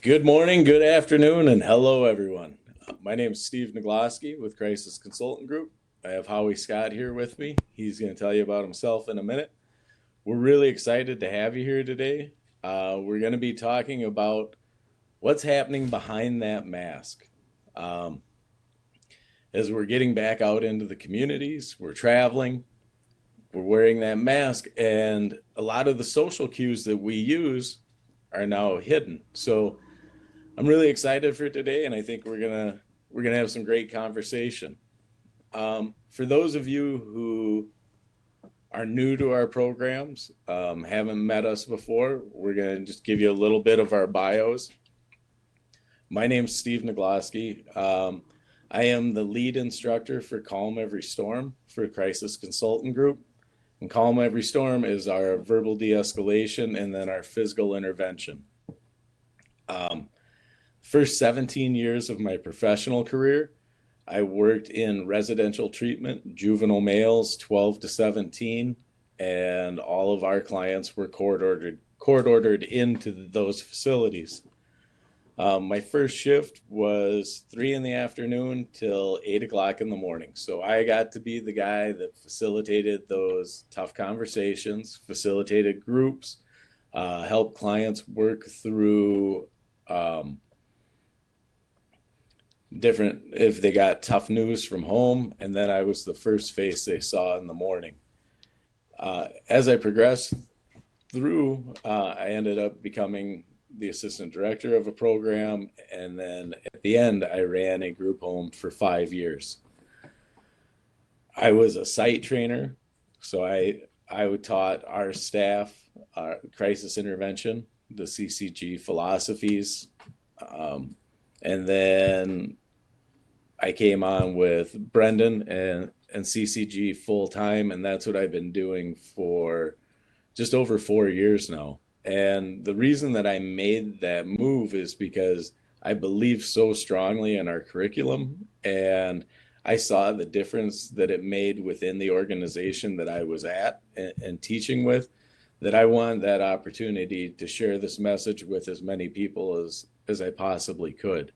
Good morning, good afternoon, and hello, everyone. My name is Steve Naglosky with Crisis Consultant Group. I have Howie Scott here with me. He's going to tell you about himself in a minute. We're really excited to have you here today. We're going to be talking about what's happening behind that mask. Um, as we're getting back out into the communities, we're traveling, we're wearing that mask, and a lot of the social cues that we use are now hidden. So I'm really excited for today, and I think we're gonna have some great conversation. For those of you who are new to our programs, haven't met us before, we're gonna just give you a little bit of our bios. My name's Steve Naglosky. I am the lead instructor for Calm Every Storm for Crisis Consultant Group. And Calm Every Storm is our verbal de-escalation and then our physical intervention. First 17 years of my professional career, I worked in residential treatment, juvenile males 12 to 17, and all of our clients were court ordered into those facilities. My first shift was 3 in the afternoon till 8 o'clock in the morning. So I got to be the guy that facilitated those tough conversations, facilitated groups, helped clients work through different, if they got tough news from home, and then I was the first face they saw in the morning. As I progressed through, I ended up becoming the assistant director of a program, and then at the end, I ran a group home for 5 years. I was a site trainer, so I taught our staff crisis intervention, the CCG philosophies, and then I came on with Brendan and CCG full time, and that's what I've been doing for just over 4 years now. And the reason that I made that move is because I believe so strongly in our curriculum, and I saw the difference that it made within the organization that I was at and teaching with, that I wanted that opportunity to share this message with as many people as I possibly could.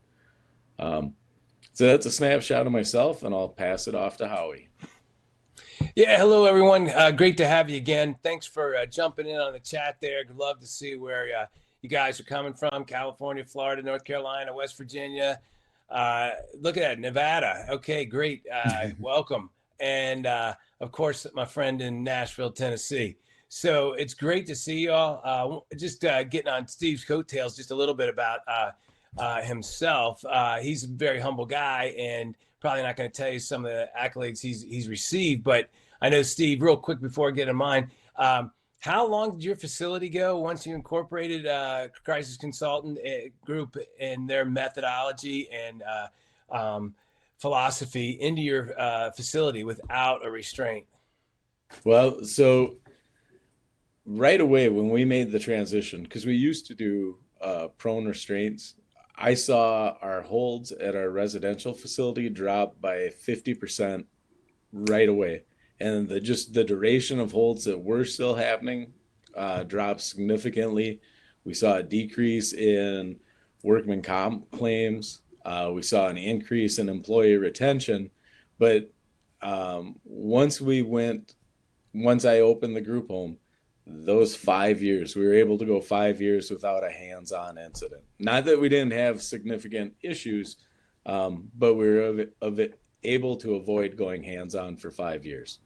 So that's a snapshot of myself, and I'll pass it off to Howie. Yeah, hello everyone. Great to have you again. Thanks for jumping in on the chat there. Love to see where you guys are coming from. California, Florida, North Carolina, West Virginia. Look at that, Nevada. Okay, great. Welcome. And of course, my friend in Nashville, Tennessee. So it's great to see you all. Just getting on Steve's coattails just a little bit about himself. He's a very humble guy and probably not going to tell you some of the accolades he's received, but I know, Steve, real quick before I get in mine, how long did your facility go once you incorporated Crisis Consultant Group and their methodology and philosophy into your facility without a restraint? Well, so right away when we made the transition, because we used to do prone restraints, I saw our holds at our residential facility drop by 50% right away. And the duration of holds that were still happening dropped significantly. We saw a decrease in workman comp claims. We saw an increase in employee retention. But once I opened the group home, those 5 years, we were able to go 5 years without a hands-on incident. Not that we didn't have significant issues, but we were able to avoid going hands-on for 5 years.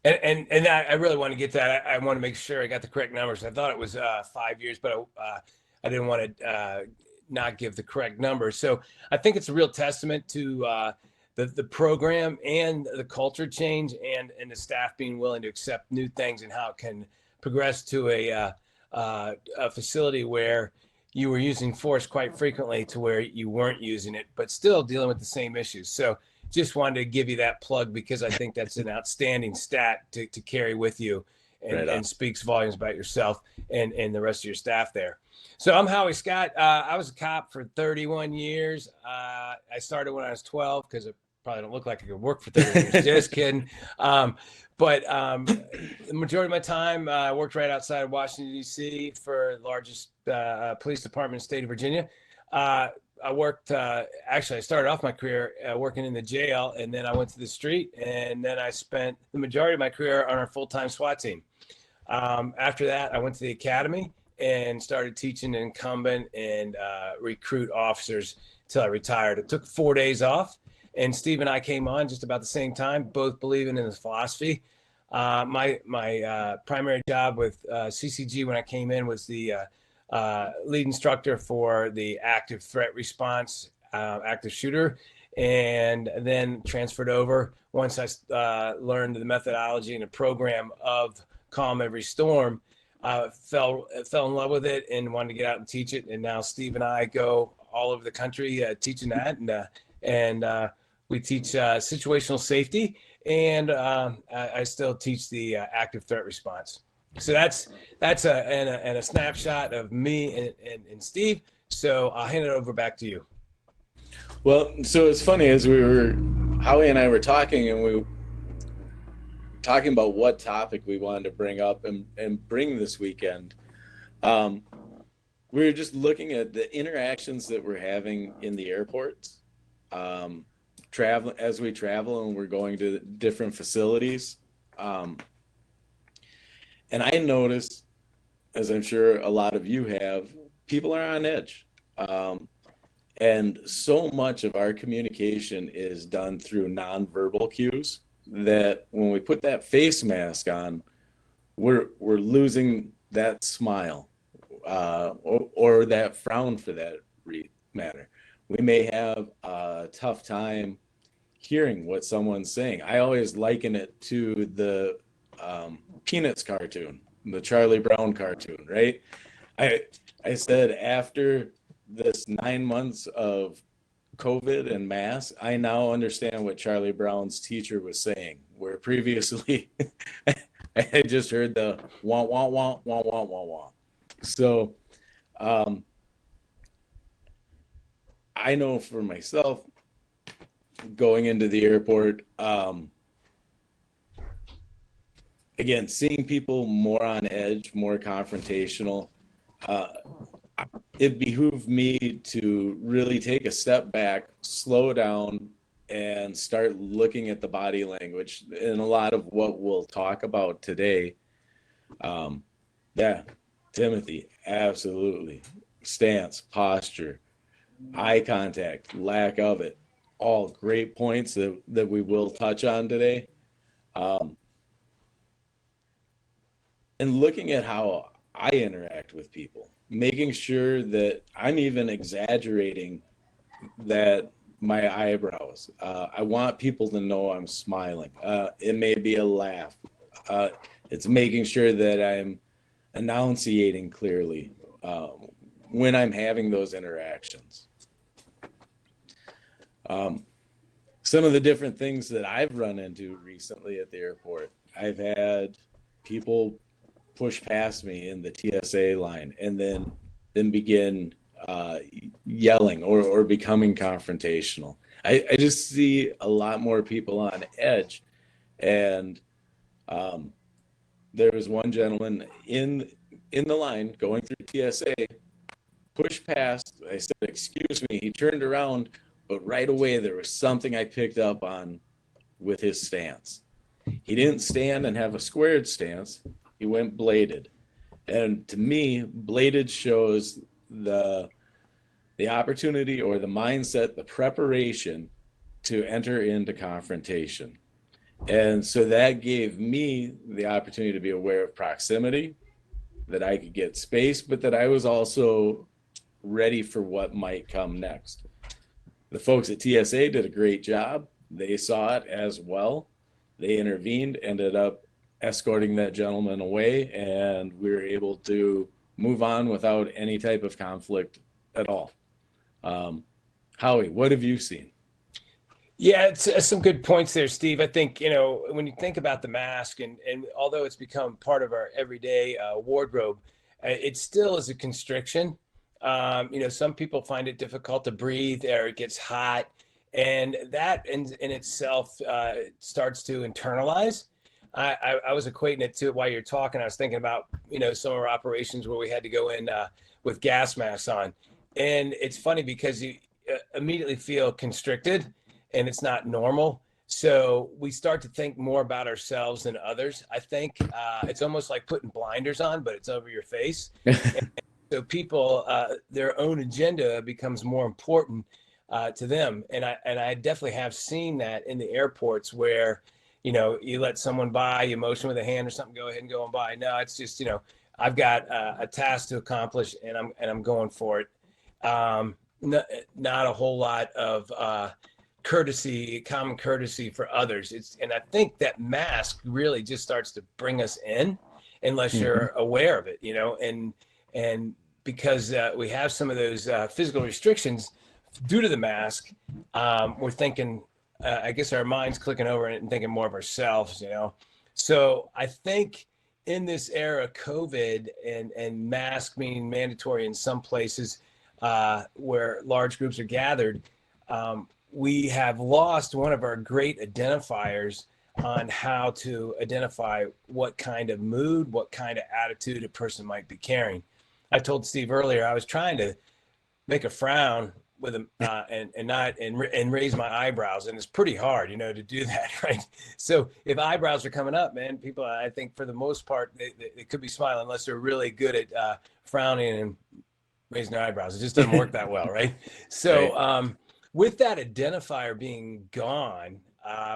And I really want to get that. I want to make sure I got the correct numbers. I thought it was 5 years, but I didn't want to not give the correct number. So I think it's a real testament to the program and the culture change and the staff being willing to accept new things and how it can progress to a facility where you were using force quite frequently to where you weren't using it, but still dealing with the same issues. So just wanted to give you that plug because I think that's an outstanding stat to carry with you and speaks volumes about yourself and the rest of your staff there. So I'm Howie Scott. I was a cop for 31 years. I started when I was 12 because probably don't look like I could work for 30 years. Just kidding. But the majority of my time, I worked right outside of Washington, D.C. for the largest police department in the state of Virginia. I worked, actually, I started off my career working in the jail, and then I went to the street, and then I spent the majority of my career on our full-time SWAT team. After that, I went to the academy and started teaching incumbent and recruit officers till I retired. It took 4 days off, and Steve and I came on just about the same time, both believing in this philosophy. My primary job with CCG when I came in was the lead instructor for the active threat response, active shooter, and then transferred over once I learned the methodology and the program of Calm Every Storm. Fell in love with it and wanted to get out and teach it. And now Steve and I go all over the country teaching that, and we teach situational safety, and I still teach the active threat response. So that's a snapshot of me and Steve. So I'll hand it over back to you. Well, so it's funny, as Howie and I were talking, and we were talking about what topic we wanted to bring up and bring this weekend. We were just looking at the interactions that we're having in the airports, as we travel and we're going to different facilities. And I noticed, as I'm sure a lot of you have, people are on edge. And so much of our communication is done through nonverbal cues that when we put that face mask on, we're losing that smile or that frown for that matter. We may have a tough time hearing what someone's saying. I always liken it to the Peanuts cartoon, the Charlie Brown cartoon, right? I said, after this 9 months of COVID and masks, I now understand what Charlie Brown's teacher was saying, where previously I had just heard the wah, wah, wah, wah, wah, wah, wah. So I know for myself, going into the airport, again, seeing people more on edge, more confrontational, it behooved me to really take a step back, slow down, and start looking at the body language. And a lot of what we'll talk about today, Timothy, absolutely. Stance, posture, eye contact, lack of it, all great points that we will touch on today. And looking at how I interact with people, making sure that I'm even exaggerating that my eyebrows. I want people to know I'm smiling. It may be a laugh. It's making sure that I'm enunciating clearly when I'm having those interactions. Some of the different things that I've run into recently at the airport, I've had people push past me in the TSA line and then begin yelling or becoming confrontational. I just see a lot more people on edge. And there was one gentleman in the line going through TSA, pushed past. I said, "Excuse me." He turned around, but right away there was something I picked up on with his stance. He didn't stand and have a squared stance. He went bladed. And to me, bladed shows the opportunity or the mindset, the preparation to enter into confrontation. And so that gave me the opportunity to be aware of proximity, that I could get space, but that I was also ready for what might come next. The folks at TSA did a great job. They saw it as well. They intervened, ended up escorting that gentleman away, and we were able to move on without any type of conflict at all. Howie, what have you seen? Yeah, it's some good points there, Steve. I think, when you think about the mask, and although it's become part of our everyday wardrobe, it still is a constriction. Some people find it difficult to breathe, or it gets hot. And that in itself starts to internalize. I was equating it to, while you're talking, I was thinking about, some of our operations where we had to go in with gas masks on. And it's funny because you immediately feel constricted and it's not normal. So we start to think more about ourselves than others. I think it's almost like putting blinders on, but it's over your face. So people, their own agenda becomes more important to them. And I definitely have seen that in the airports where, you let someone by, you motion with a hand or something, go ahead and go on by. No, it's just, I've got a task to accomplish and I'm going for it. Not a whole lot of common courtesy for others. And I think that mask really just starts to bring us in unless you're aware of it, and because we have some of those physical restrictions due to the mask, we're thinking, I guess our mind's clicking over it and thinking more of ourselves, So I think in this era, COVID and mask being mandatory in some places where large groups are gathered, we have lost one of our great identifiers on how to identify what kind of mood, what kind of attitude a person might be carrying. I told Steve earlier, I was trying to make a frown with him and raise my eyebrows, and it's pretty hard, to do that, right? So if eyebrows are coming up, man, people, I think for the most part, they could be smiling unless they're really good at frowning and raising their eyebrows. It just doesn't work that well, right? So Right. with that identifier being gone,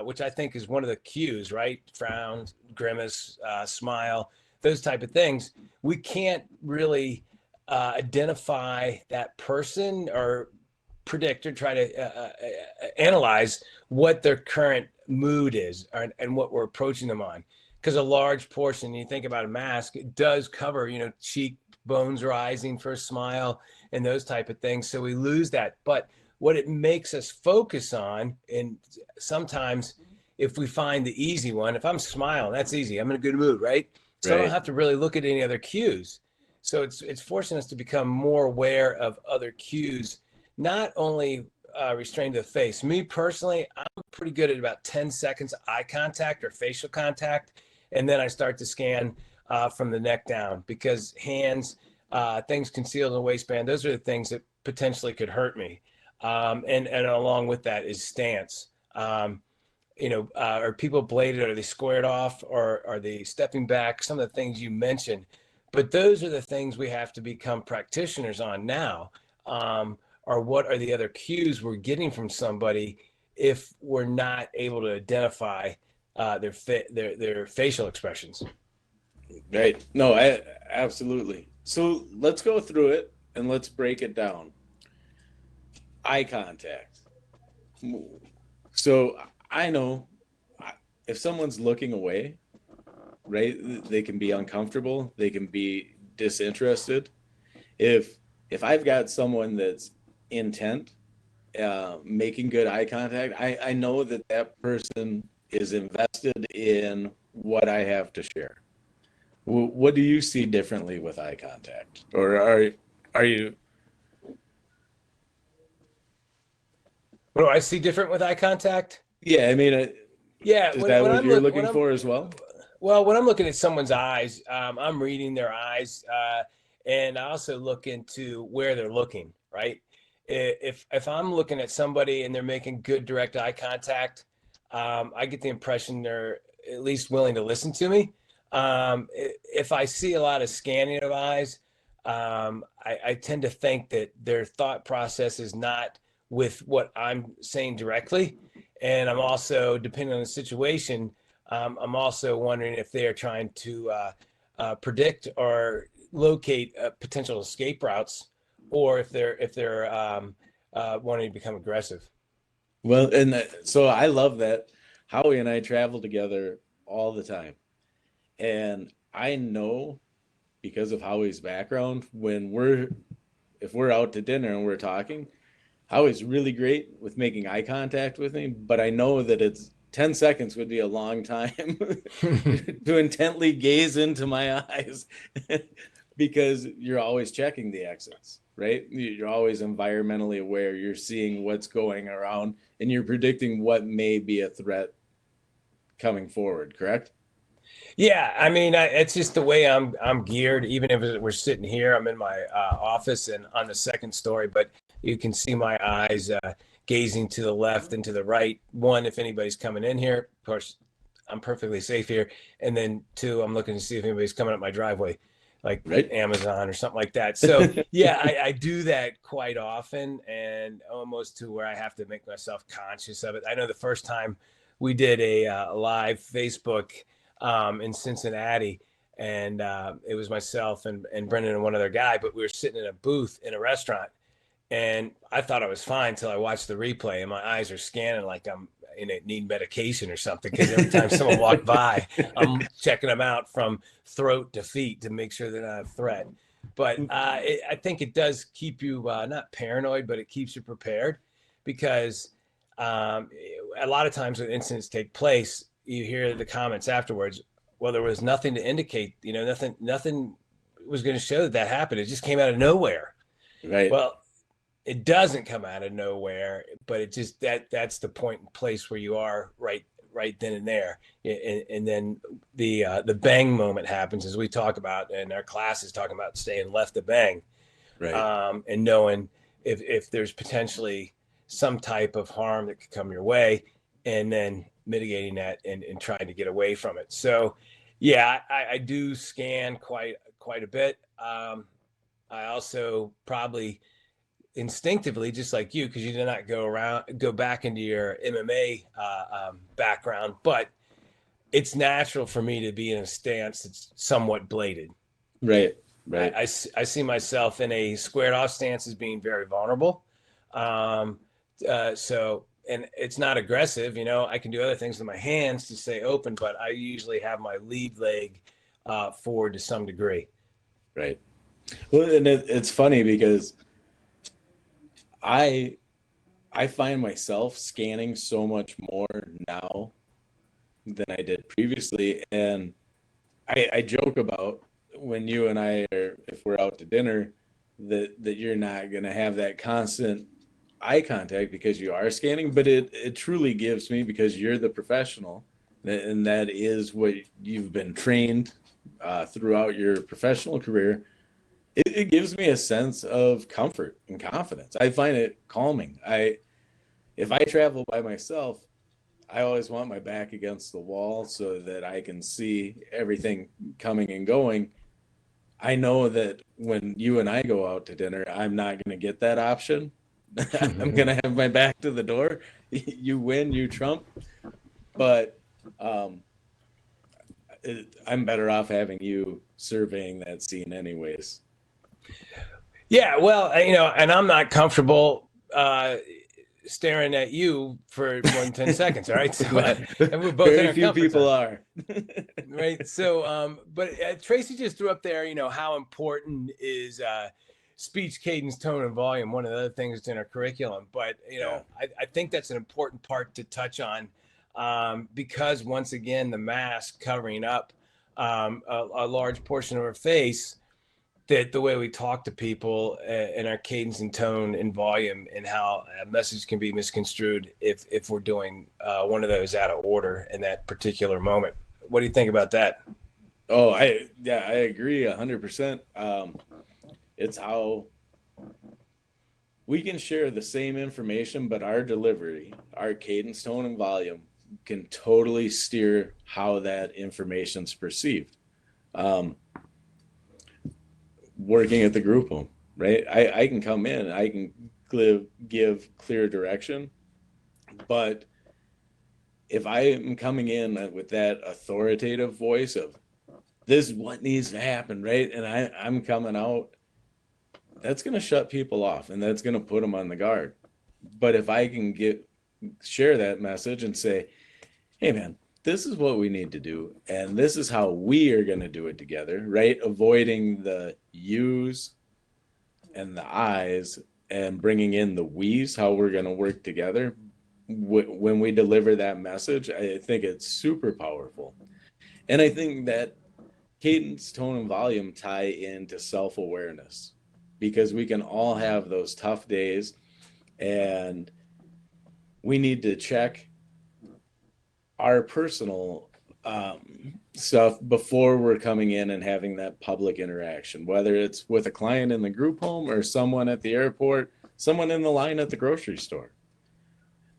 which I think is one of the cues, right? Frown, grimace, smile, those type of things. We can't really identify that person or predict or try to analyze what their current mood is and what we're approaching them on. Because a large portion, you think about a mask, it does cover, cheek bones rising for a smile and those type of things. So we lose that. But what it makes us focus on, and sometimes if we find the easy one, if I'm smiling, that's easy. I'm in a good mood, right? So I don't Right. have to really look at any other cues. So it's forcing us to become more aware of other cues, not only restrained to the face. Me personally, I'm pretty good at about 10 seconds of eye contact or facial contact. And then I start to scan from the neck down, because hands, things concealed in the waistband, those are the things that potentially could hurt me. And along with that is stance. Are people bladed? Are they squared off? Or are they stepping back? Some of the things you mentioned. But those are the things we have to become practitioners on now. Or what are the other cues we're getting from somebody if we're not able to identify their facial expressions? Right. No, absolutely. So let's go through it and let's break it down. Eye contact. So I know if someone's looking away, right, they can be uncomfortable, they can be disinterested. If I've got someone that's intent, making good eye contact, I know that that person is invested in what I have to share. What do you see differently with eye contact, or are you? What do I see different with eye contact? Yeah, I mean, Yeah, is that when what I'm you're look when looking I'm for as well? well, when I'm looking at someone's eyes, I'm reading their eyes, and I also look into where they're looking. Right? If I'm looking at somebody and they're making good direct eye contact, I get the impression they're at least willing to listen to me. If I see a lot of scanning of eyes, I tend to think that their thought process is not with what I'm saying directly. And I'm also, depending on the situation, I'm also wondering if they are trying to predict or locate potential escape routes, or if they're wanting to become aggressive. Well, and so I love that. Howie and I travel together all the time, and I know because of Howie's background, if we're out to dinner and we're talking, Howie's really great with making eye contact with me, but I know that it's 10 seconds would be a long time to intently gaze into my eyes. because you're always checking the exits, right? You're always environmentally aware. You're seeing what's going around and you're predicting what may be a threat coming forward, correct? Yeah, I mean, it's just the way I'm geared. Even if we're sitting here, I'm in my office and on the second story, but you can see my eyes gazing to the left and to the right. One, if anybody's coming in here, of course, I'm perfectly safe here. And then two, I'm looking to see if anybody's coming up my driveway, like Right. Amazon or something like that. So yeah, I do that quite often, and almost to where I have to make myself conscious of it. I know the first time we did a live Facebook in Cincinnati, and it was myself and Brendan and one other guy, but we were sitting in a booth in a restaurant, and I thought I was fine until I watched the replay, and my eyes are scanning like I'm need medication or something, because every time someone walked by, I'm checking them out from throat to feet to make sure they're not a threat. But I think it does keep you not paranoid, but it keeps you prepared, because a lot of times when incidents take place, you hear the comments afterwards. Well, there was nothing to indicate, nothing was going to show that that happened. It just came out of nowhere. Right. Well, it doesn't come out of nowhere, but it just that's the point and place where you are right then and there. And then the bang moment happens, as we talk about in our classes, talking about staying left the bang, Right. and knowing if there's potentially some type of harm that could come your way, and then mitigating that and trying to get away from it. So yeah, I do scan quite a bit. I also probably instinctively, just like you, because you did not go back into your MMA background, but it's natural for me to be in a stance that's somewhat bladed. Right. Right. I see myself in a squared off stance as being very vulnerable. So, and it's not aggressive, I can do other things with my hands to stay open, but I usually have my lead leg forward to some degree. Right. Well, and it's funny because I I find myself scanning so much more now than I did previously. And I joke about when you and I are, if we're out to dinner, that you're not going to have that constant eye contact because you are scanning, but it truly gives me, because you're the professional, and that is what you've been trained throughout your professional career. It gives me a sense of comfort and confidence. I find it calming. If I travel by myself, I always want my back against the wall so that I can see everything coming and going. I know that when you and I go out to dinner, I'm not going to get that option. I'm going to have my back to the door. You win, you trump. But I'm better off having you surveying that scene anyways. Yeah, well, and I'm not comfortable staring at you for more than 10 seconds. All right. So, and we're both in Very our few comfort people zone. are. Right. So, but Tracy just threw up there, how important is speech, cadence, tone, and volume. One of the other things that's in our curriculum. But, Yeah. I think that's an important part to touch on, because once again, the mask covering up a large portion of our face, that the way we talk to people and our cadence and tone and volume, and how a message can be misconstrued if we're doing one of those out of order in that particular moment. What do you think about that? Oh, I agree 100%. It's how we can share the same information, but our delivery, our cadence, tone, and volume can totally steer how that information's perceived. Um, Working at the group home, right? I can come in, I can give clear direction, but if I am coming in with that authoritative voice of this is what needs to happen, right? And I'm coming out, that's going to shut people off and that's going to put them on the guard. But if I can share that message and say, hey man, this is what we need to do and this is how we are going to do it together, right? Avoiding the yous and the I's and bringing in the we's, how we're going to work together. When we deliver that message, I think it's super powerful. And I think that cadence, tone, and volume tie into self-awareness, because we can all have those tough days, and we need to check our personal stuff before we're coming in and having that public interaction, whether it's with a client in the group home or someone at the airport, someone in the line at the grocery store,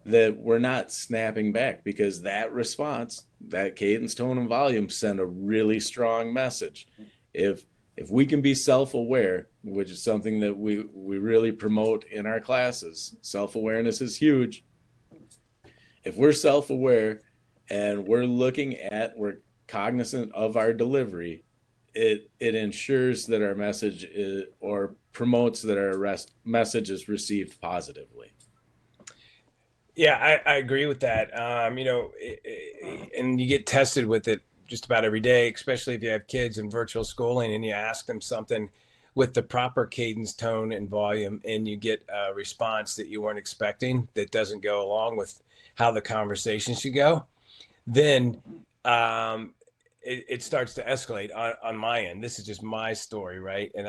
that we're not snapping back, because that response, that cadence, tone, and volume send a really strong message. If we can be self-aware, which is something that we really promote in our classes, self-awareness is huge. If we're self-aware and we're cognizant of our delivery, it ensures that our message is, or promotes that our message is received positively. Yeah, I agree with that. And you get tested with it just about every day, especially if you have kids in virtual schooling and you ask them something with the proper cadence, tone, and volume, and you get a response that you weren't expecting that doesn't go along with how the conversation should go, then it starts to escalate on my end. This is just my story, right? And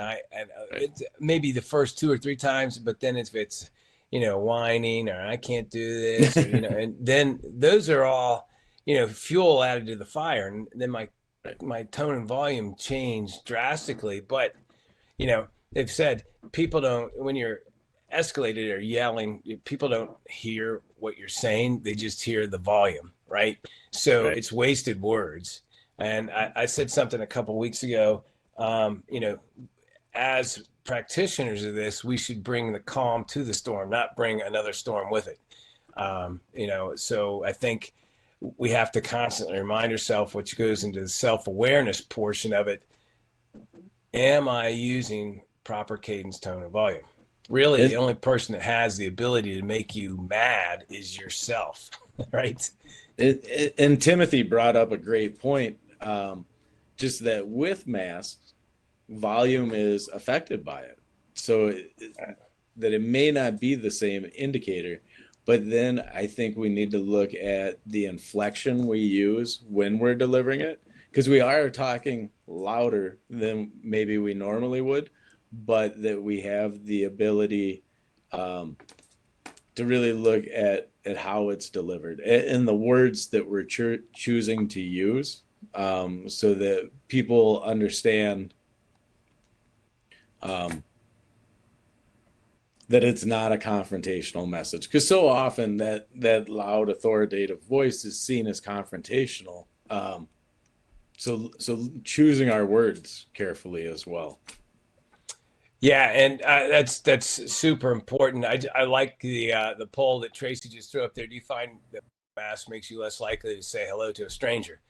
it's maybe the first 2 or 3 times, but then if it's whining or I can't do this, or, and then those are all, fuel added to the fire. And then my tone and volume change drastically. But, they've said people don't, when you're escalated or yelling, people don't hear what you're saying. They just hear the volume, right? So it's wasted words. And I said something a couple of weeks ago, as practitioners of this, we should bring the calm to the storm, not bring another storm with it. So I think we have to constantly remind ourselves, which goes into the self-awareness portion of it. Am I using proper cadence, tone, and volume? Really, the only person that has the ability to make you mad is yourself, right? And Timothy brought up a great point, just that with masks, volume is affected by it. So that it may not be the same indicator, but then I think we need to look at the inflection we use when we're delivering it, because we are talking louder than maybe we normally would, but that we have the ability to really look at how it's delivered and the words that we're choosing to use, so that people understand that it's not a confrontational message. Because so often that loud authoritative voice is seen as confrontational. So choosing our words carefully as well. Yeah, and that's super important. I like the poll that Tracy just threw up there. Do you find that mask makes you less likely to say hello to a stranger?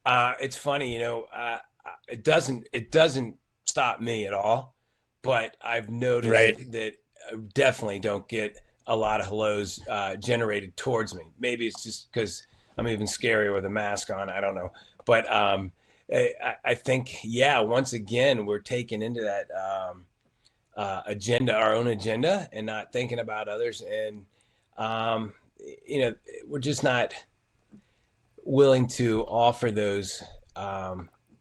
It's funny, it doesn't stop me at all, but I've noticed that I definitely don't get a lot of hellos generated towards me. Maybe it's just because I'm even scarier with a mask on. I don't know, but I think once again we're taken into that agenda, our own agenda, and not thinking about others, and we're just not willing to offer those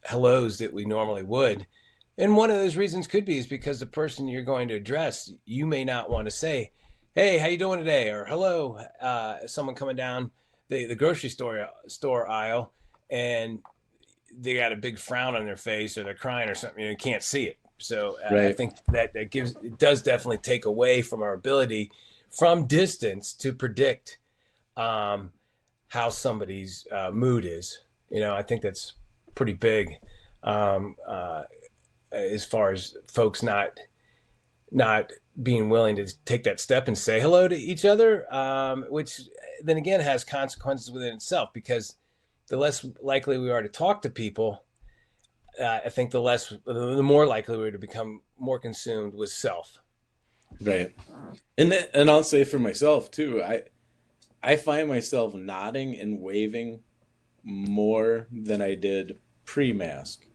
hellos that we normally would. And one of those reasons could be is because the person you're going to address, you may not want to say, "Hey, how you doing today?" or "Hello." Someone coming down the grocery store aisle, and they got a big frown on their face, or they're crying or something. You can't see it. So I think that it does definitely take away from our ability from distance to predict how somebody's mood is. I think that's pretty big, as far as folks not being willing to take that step and say hello to each other, which then again has consequences within itself, because the less likely we are to talk to people, I think the more likely we're to become more consumed with self. Right. And I'll say for myself too, I find myself nodding and waving more than I did pre-mask,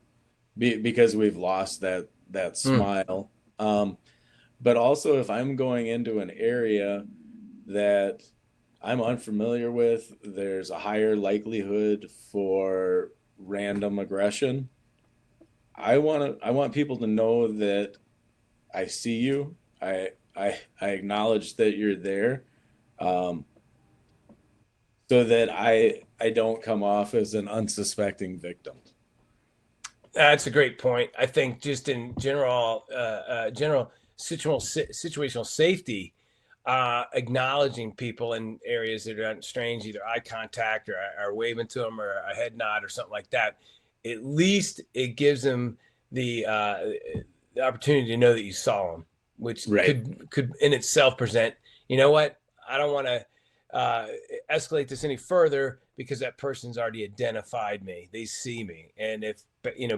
because we've lost that smile. But also, if I'm going into an area that I'm unfamiliar with, there's a higher likelihood for random aggression. I want people to know that I see you. I acknowledge that you're there, um, so that I don't come off as an unsuspecting victim. That's a great point. I think just in general situational safety, acknowledging people in areas that are strange, either eye contact or waving to them or a head nod or something like that. At least it gives them the opportunity to know that you saw them, which Right. could in itself present. You know what? I don't want to escalate this any further because that person's already identified me. They see me. And if,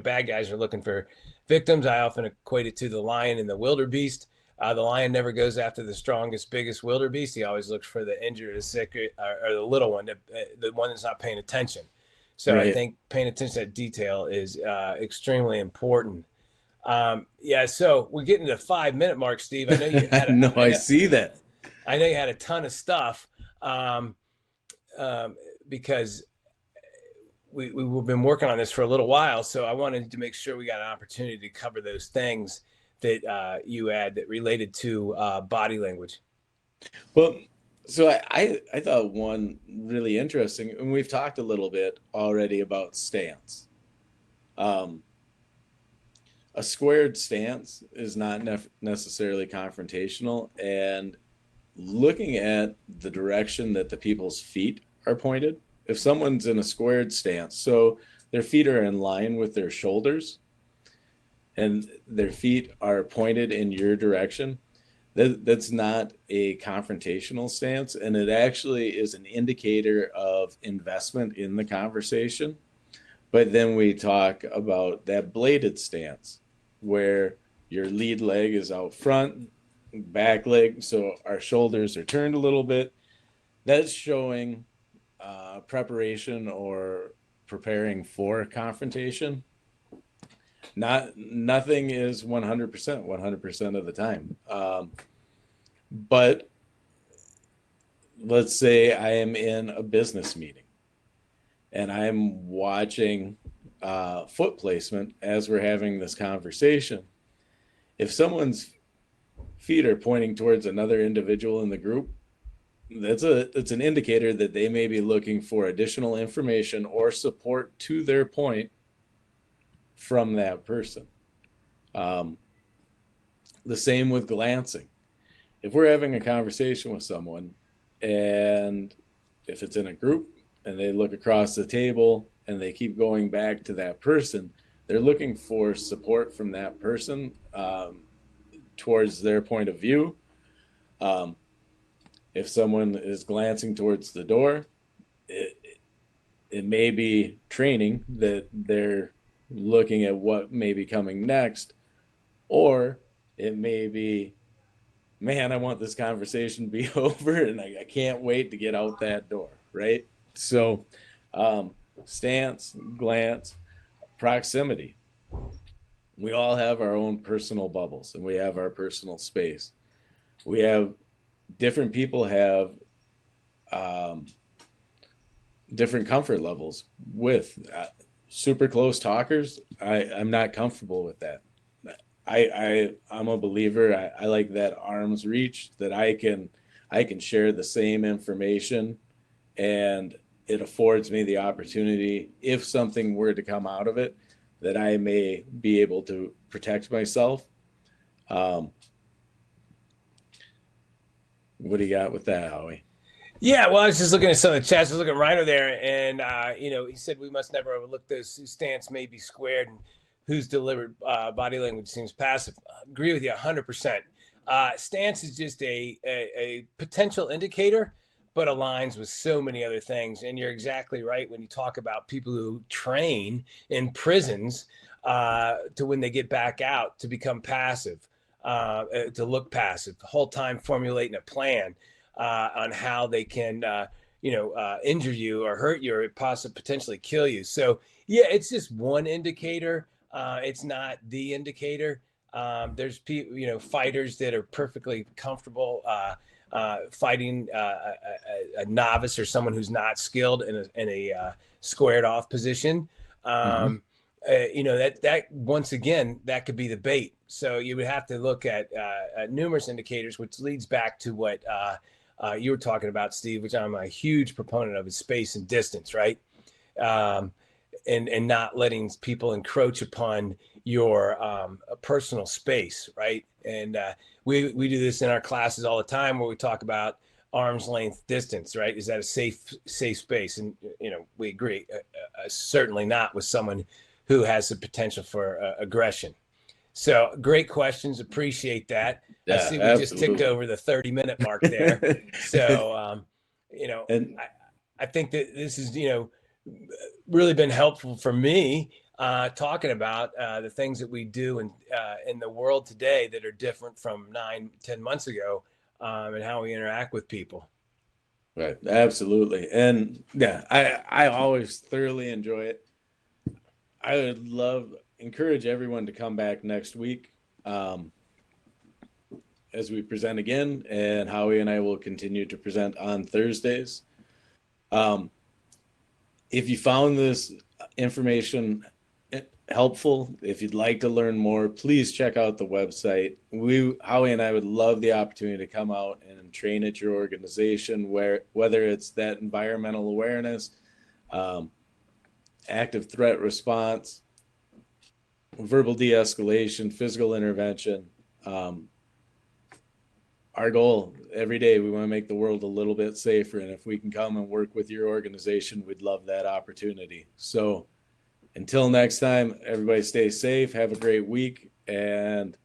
bad guys are looking for victims, I often equate it to the lion and the wildebeest. The lion never goes after the strongest, biggest wildebeest. He always looks for the injured, the sick, or the little one, the one that's not paying attention. So I Right. think paying attention to that detail is extremely important. Yeah, so we're getting to the 5 minute mark, Steve. I know you had No, I see that. I know you had a ton of stuff, um, um, because we've been working on this for a little while. So I wanted to make sure we got an opportunity to cover those things that you had that related to body language. Well, so I thought one really interesting, and we've talked a little bit already about stance. Um, a squared stance is not necessarily confrontational, and looking at the direction that the people's feet are pointed. If someone's in a squared stance, so their feet are in line with their shoulders and their feet are pointed in your direction, that's not a confrontational stance, and it actually is an indicator of investment in the conversation. But then we talk about that bladed stance where your lead leg is out front, back leg, so our shoulders are turned a little bit. That's showing preparation or preparing for confrontation. Nothing is 100% of the time. But let's say I am in a business meeting and I'm watching foot placement as we're having this conversation. If someone's feet are pointing towards another individual in the group, it's an indicator that they may be looking for additional information or support to their point from that person. Um, the same with glancing. If we're having a conversation with someone, and if it's in a group and they look across the table and they keep going back to that person, they're looking for support from that person towards their point of view. If someone is glancing towards the door, it may be training that they're looking at what may be coming next, or it may be, man, I want this conversation to be over and I can't wait to get out that door, right? So, stance, glance, proximity. We all have our own personal bubbles and we have our personal space. We have different people have um, different comfort levels with super close talkers. I'm not comfortable with that. I'm a believer. I like that arm's reach, that I can share the same information, and it affords me the opportunity, if something were to come out of it, that I may be able to protect myself. Um, what do you got with that, Howie? Yeah, well, I was just looking at some of the chats. I was looking at Reiner there, and he said we must never overlook those whose stance may be squared and whose delivered body language seems passive. Agree with you 100%. Stance is just a potential indicator, but aligns with so many other things. And you're exactly right when you talk about people who train in prisons to when they get back out to become passive, to look passive, the whole time formulating a plan on how they can, injure you or hurt you or possibly potentially kill you. So yeah, it's just one indicator. It's not the indicator. There's people, fighters that are perfectly comfortable fighting a novice or someone who's not skilled in a squared off position. Mm-hmm. Um, that once again, that could be the bait. So you would have to look at numerous indicators, which leads back to what you were talking about, Steve, which I'm a huge proponent of, is space and distance, right? Um, and not letting people encroach upon your personal space, right? And we do this in our classes all the time, where we talk about arm's length distance, right? Is that a safe space? And we agree, certainly not with someone who has the potential for aggression. So great questions, appreciate that. I Yeah, see we just ticked absolutely. over the 30-minute mark there. So And I think that this is really been helpful for me, talking about the things that we do in the world today that are different from 9-10 months ago, and how we interact with people. right, absolutely. And yeah, I always thoroughly enjoy it. I would encourage everyone to come back next week, as we present again, and Howie and I will continue to present on Thursdays. If you found this information helpful, if you'd like to learn more, please check out the website. Howie and I would love the opportunity to come out and train at your organization, whether it's that environmental awareness, active threat response, verbal de-escalation, physical intervention. Our goal every day, we want to make the world a little bit safer. And if we can come and work with your organization, we'd love that opportunity. So until next time, everybody stay safe, have a great week, and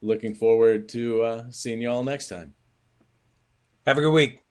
looking forward to seeing you all next time. Have a good week.